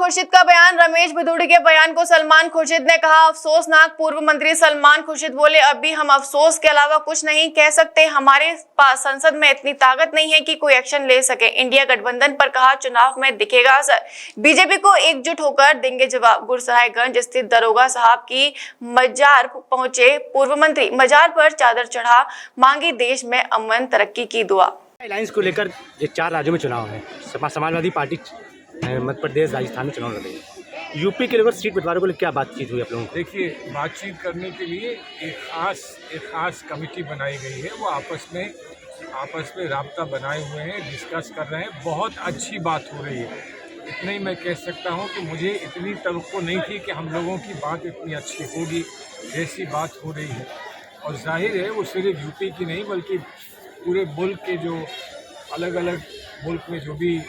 खुर्शीद का बयान। रमेश भदौड़े के बयान को सलमान खुर्शीद ने कहा अफसोसनाक। पूर्व मंत्री सलमान खुर्शीद बोले, अब भी हम अफसोस के अलावा कुछ नहीं कह सकते। हमारे पास संसद में इतनी ताकत नहीं है कि कोई एक्शन ले सके। इंडिया गठबंधन पर कहा चुनाव में दिखेगा असर। बीजेपी को एकजुट होकर देंगे जवाब। गुरसरायगंज स्थित दरोगा साहब की मजार पहुंचे पूर्व मंत्री। मजार पर चादर चढ़ा, मांगी देश में अमन तरक्की की दुआ। अलायंस को लेकर ये 4 राज्यों में चुनाव है। समाजवादी पार्टी मध्य प्रदेश, राजस्थान में चुनाव लड़ रही है। यूपी के लेकर सीट बंटवारे को लेकर क्या बातचीत हुई आप लोगों को? देखिए, बातचीत करने के लिए एक खास कमेटी बनाई गई है। वो आपस में राब्ता बनाए हुए हैं, डिस्कस कर रहे हैं। बहुत अच्छी बात हो रही है। इतना ही मैं कह सकता हूँ कि मुझे इतनी तवक्को नहीं थी कि हम लोगों की बात इतनी अच्छी होगी जैसी बात हो रही है। और जाहिर है वो सिर्फ यूपी की नहीं बल्कि पूरे मुल्क के जो अलग अलग मुल्क में जो भी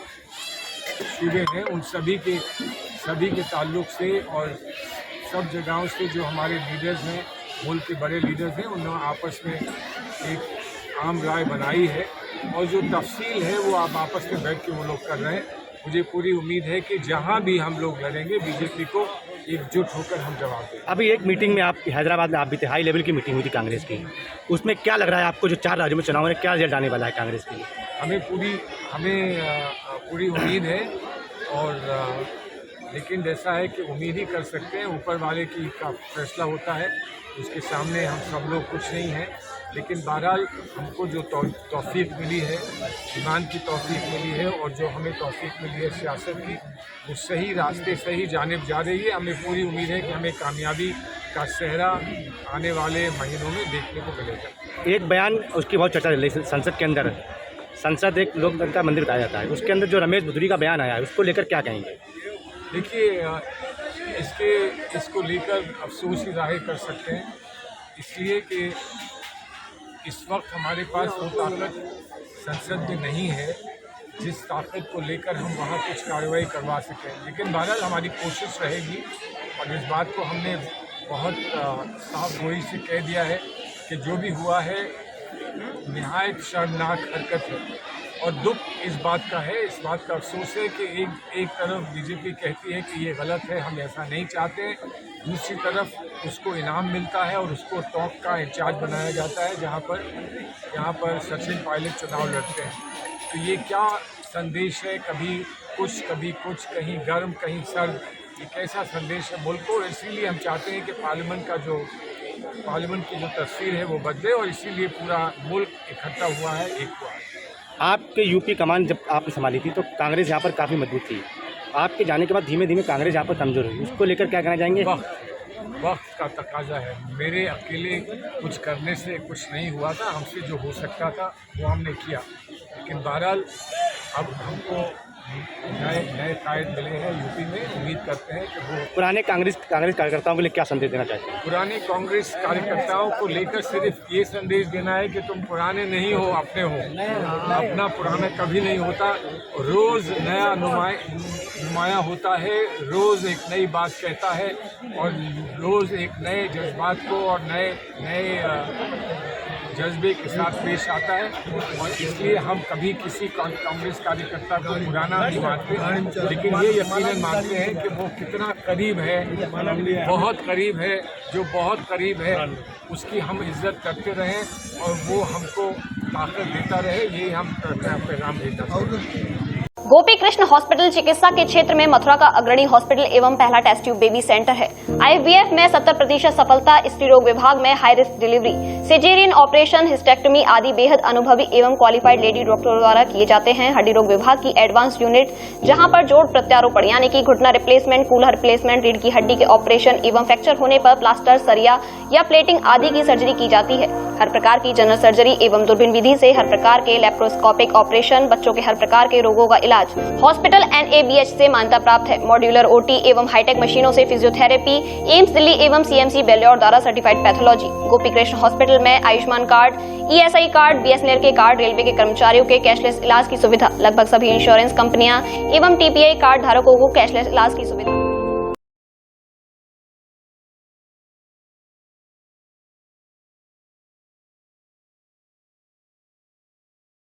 सूबे हैं उन सभी के ताल्लुक से और सब जगहों से जो हमारे लीडर्स हैं, मुल्क के बड़े लीडर्स हैं, उन्होंने आपस में एक आम राय बनाई है। और जो तफसील है वो आप आपस में बैठ के वो लोग कर रहे हैं। मुझे पूरी उम्मीद है कि जहां भी हम लोग लड़ेंगे बीजेपी को एकजुट होकर हम जवाब देंगे। अभी एक मीटिंग में आप हैदराबाद में आप भी थे, हाई लेवल की मीटिंग हुई थी कांग्रेस की। उसमें क्या लग रहा है आपको, जो 4 राज्यों में चुनाव है, क्या रिजल्ट आने वाला है कांग्रेस के लिए? हमें पूरी उम्मीद है। और लेकिन जैसा है कि उम्मीद ही कर सकते हैं, ऊपर वाले का फैसला होता है, उसके सामने हम सब लोग कुछ नहीं हैं। लेकिन बहरहाल हमको जो तौफीक मिली है, ईमान की तौफीक मिली है और जो हमें तौफीक मिली है सियासत की, वो सही रास्ते सही जानिब जा रही है। हमें पूरी उम्मीद है कि हमें कामयाबी का सेहरा आने वाले महीनों में देखने को मिलेगा। एक बयान उसकी बहुत चर्चा चल रही है संसद के अंदर। संसद एक लोकतंत्र का मंदिर बताया जाता है, उसके अंदर जो रमेश भदौड़े का बयान आया है उसको लेकर क्या कहेंगे? देखिए, इसको लेकर अफसोस ही जाहिर कर सकते हैं, इसलिए कि इस वक्त हमारे पास वो ताकत संसद में नहीं है जिस ताकत को लेकर हम वहाँ कुछ कार्रवाई करवा सकें। लेकिन बहरहाल हमारी कोशिश रहेगी और इस बात को हमने बहुत साफ गोई से कह दिया है कि जो भी हुआ है निहायत शर्मनाक हरकत है और दुख इस बात का है, इस बात का अफसोस है कि एक तरफ बीजेपी कहती है कि ये गलत है, हम ऐसा नहीं चाहते, दूसरी तरफ उसको इनाम मिलता है और उसको टॉप का इंचार्ज बनाया जाता है जहाँ पर सचिन पायलट चुनाव लड़ते हैं। तो ये क्या संदेश है, कभी कुछ, कहीं गर्म कहीं सर्द, ये कैसा संदेश है मुल्क को? इसीलिए हम चाहते हैं कि पार्लियामेंट की जो तस्वीर है वो बदले और इसीलिए पूरा मुल्क इकट्ठा हुआ है, एक हुआ है। आपके यूपी कमान जब आपने संभाली थी तो कांग्रेस यहाँ पर काफ़ी मजबूत थी। आपके जाने के बाद धीमे धीमे कांग्रेस यहाँ पर कमज़ोर हुई, उसको लेकर क्या कहना चाहेंगे? वक्त का तकाजा है। मेरे अकेले कुछ करने से कुछ नहीं हुआ था, हमसे जो हो सकता था वो हमने किया। लेकिन बहरहाल अब हमको नए कायद मिले हैं यूपी में। उम्मीद करते हैं कि वो पुराने कांग्रेस कार्यकर्ताओं के लिए क्या संदेश देना चाहते हैं? पुराने कांग्रेस कार्यकर्ताओं को लेकर सिर्फ ये संदेश देना है कि तुम पुराने नहीं हो, अपने हो। अपना पुराना कभी नहीं होता, रोज़ नया नुमाया होता है, रोज़ एक नई बात कहता है और रोज़ एक नए जज्बात को और नए जज्बे के साथ पेश आता है। और इसलिए हम कभी किसी कांग्रेस कार्यकर्ता को पुराना नहीं मानते, लेकिन ये यकीनन मानते हैं कि वो कितना करीब है, बहुत करीब है। जो बहुत करीब है उसकी हम इज्जत करते रहें और वो हमको ताकत देता रहे, यही हम पैगाम देना चाहते हैं। गोपी कृष्ण हॉस्पिटल चिकित्सा के क्षेत्र में मथुरा का अग्रणी हॉस्पिटल एवं पहला टेस्ट ट्यूब बेबी सेंटर है। IVF में 70% सफलता, स्त्री रोग विभाग में high risk delivery, caesarean operation, hysterectomy आदि बेहद अनुभवी एवं क्वालिफाइड लेडी डॉक्टरों द्वारा किए जाते हैं। हड्डी रोग विभाग की एडवांस यूनिट, जहां पर जोड़ प्रत्यारोपण यानी कि घुटना रिप्लेसमेंट, कूल्हा रिप्लेसमेंट, रीढ़ की हड्डी के ऑपरेशन एवं फ्रैक्चर होने पर प्लास्टर, सरिया या प्लेटिंग आदि की सर्जरी की जाती है। हर प्रकार की जनरल सर्जरी एवं दूरबीन विधि से हर प्रकार के लेप्रोस्कोपिक ऑपरेशन, बच्चों के हर प्रकार के रोगों का इलाज हॉस्पिटल NABH से मान्यता प्राप्त है। मॉड्यूलर OT एवं हाईटेक मशीनों से फिजियोथेरेपी, एम्स दिल्ली एवं CMC बेल्योर द्वारा certified pathology. Gopi Krishna hospital में Ayushman card, ESI card, BSNL के कार्ड, रेलवे के कर्मचारियों के कैशलेस इलाज की सुविधा, लगभग सभी इंश्योरेंस कंपनियां एवं TPI कार्ड धारकों को कैशलेस इलाज की सुविधा।